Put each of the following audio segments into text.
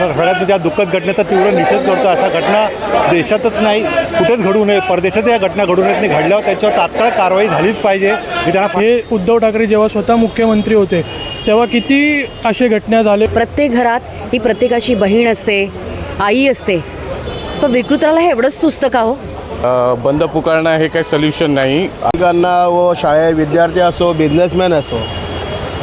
सगळ्यात म्हणजे दुःखद घटनेचा तीव्र निषेध करतो। अशा घटना देशातच नाही कुठेच घडू नये, परदेशात या घटना घडू नयेत, नाही घडल्यावर त्याच्यावर तात्काळ कारवाई झालीच पाहिजे। हे उद्धव ठाकरे जेव्हा स्वतः मुख्यमंत्री होते तेव्हा किती असे घटना झाले। प्रत्येक घरात ही प्रत्येकाची बहीण असते, आई असते, पण विकृताला हे एवढंच सुचतं का हो? बंद पुकारणं हे काही सोल्युशन नाही। नागरिकांना व शाळे विद्यार्थी असो, बिझनेसमॅन असो,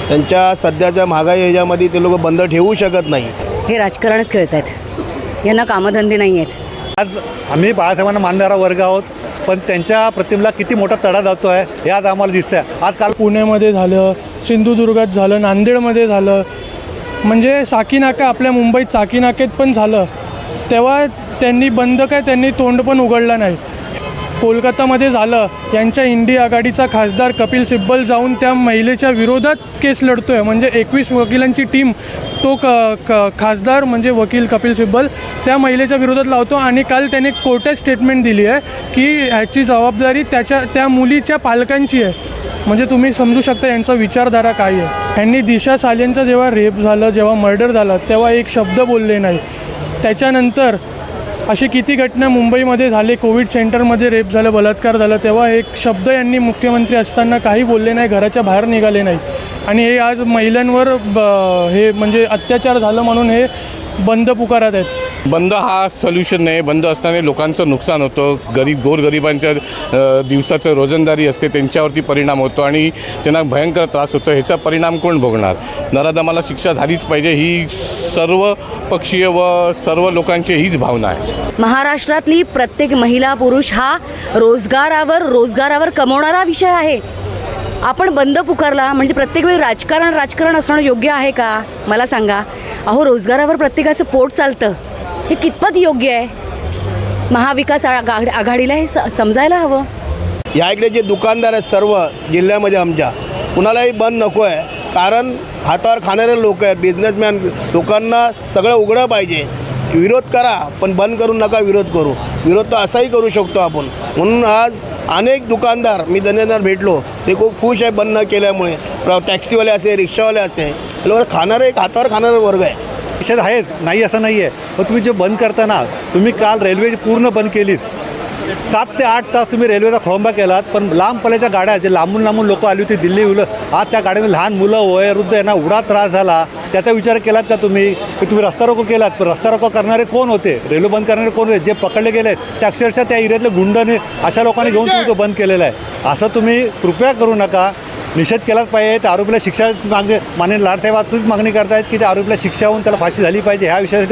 त्यांच्या सध्याच्या महागाई ह्याच्यामध्ये ते लोक बंद ठेवू शकत नाही। हे राजकारणच खेळत आहेत, यांना कामधंदे नाही आहेत। आज आम्ही बाळासाहेबांना मानणारा वर्ग आहोत, पण त्यांच्या प्रतिमेला किती मोठा तडा जातो आहे हे आज आम्हाला दिसतंय। आज काल पुण्यामध्ये झालं, सिंधुदुर्गात झालं, नांदेडमध्ये झालं, म्हणजे साकीनाका आपल्या मुंबईत साकीनाकेत पण झालं, तेव्हा त्यांनी बंद काय त्यांनी तोंड पण उघडलं नाही। कोलकातामध्ये झालं, यांच्या इंडी आघाडीचा खासदार कपिल सिब्बल जाऊन त्या महिलेच्या विरोधात केस लढतो आहे, म्हणजे 21 वकिलांची टीम तो खासदार म्हणजे वकील कपिल सिब्बल त्या महिलेच्या विरोधात लावतो। आणि काल त्याने कोर्टात स्टेटमेंट दिली आहे की ह्याची जबाबदारी त्या मुलीच्या पालकांची आहे। म्हणजे तुम्ही समजू शकता यांचा विचारधारा काय आहे। यांनी दिशा सालेंचा जेव्हा रेप झालं, जेव्हा मर्डर झालं, तेव्हा एक शब्द बोलले नाही। त्याच्यानंतर अशी किती घटना मुंबईमध्ये झाले, कोविड सेंटरमध्ये रेप झालं, बलात्कार झाला, तेव्हा एक शब्द यांनी मुख्यमंत्री असताना काही बोलले नाही, घराच्या बाहेर निघाले नाही। आणि हे आज महिलांवर हे म्हणजे अत्याचार झालं म्हणून हे बंद पुकारत आहेत। बंद हा सोल्युशन नाही। बंद असताना लोकांचं नुकसान होतं, गोरगरिबांच्या दिवसाचं रोजंदारी असते त्यांच्यावरती परिणाम होतो आणि त्यांना भयंकर त्रास होतो। ह्याचा परिणाम कोण भोगणार? नराधमाला शिक्षा झालीच पाहिजे ही सर्व पक्षीय व सर्व लोकांची हीच भावना आहे। महाराष्ट्रातली प्रत्येक महिला पुरुष हा रोजगारावर कमवणारा विषय आहे। आपण बंद पुकारला म्हणजे प्रत्येक वेळी राजकारण असणं योग्य आहे का? मला सांगा। अहो, रोजगारावर प्रत्येकाचं पोट चालतं, हे कितपत योग्य आहे? महाविकास आघाडीला हे समजायला हवं। ह्या इकडे जे दुकानदार आहेत सर्व जिल्ह्यामध्ये आमच्या, कुणालाही बंद नको आहे, कारण हातावर खाणारे लोक आहेत, बिझनेसमॅन, लोकांना सगळं उघडं पाहिजे। विरोध करा पण बंद करू नका, विरोध करू। विरोध तर असाही करू शकतो आपण। म्हणून आज अनेक दुकानदार मी त्यांना भेटलो, ते खूप खुश आहे बंद न केल्यामुळे। टॅक्सीवाले असे, रिक्षावाले असे, लोक खाणारे एक हातावर खाणारा वर्ग आहे। निषेध आहेत, नाही असं नाही आहे, पण तुम्ही जे बंद करताना तुम्ही काल रेल्वे पूर्ण बंद केलीत, 7 ते 8 तास तुम्ही रेल्वेचा खोळंबा केलात, पण लांब पल्ल्याच्या गाड्या जे लांबून लोक आली होती दिल्ली आज त्या गाड्यामध्ये लहान मुलं, वयोवृद्ध यांना एवढा त्रास झाला, त्याचा विचार केलात का तुम्ही? की तुम्ही रस्ता रोको केलात, पण रस्ता रोको करणारे कोण होते? रेल्वे बंद करणारे कोण होते? जे पकडले गेले ते अक्षरशः त्या एरियातले गुंडने अशा लोकांनी घेऊन तुम्ही तो बंद केलेला आहे। असं तुम्ही कृपया करू नका, निषेध केलाच पाहिजे। त्या आरोपीला शिक्षा मान्य लाडसाहेब तुम्हीच मागणी करतायत की त्या आरोपीला शिक्षा होऊन त्याला फाशी झाली पाहिजे। ह्या विषयासाठी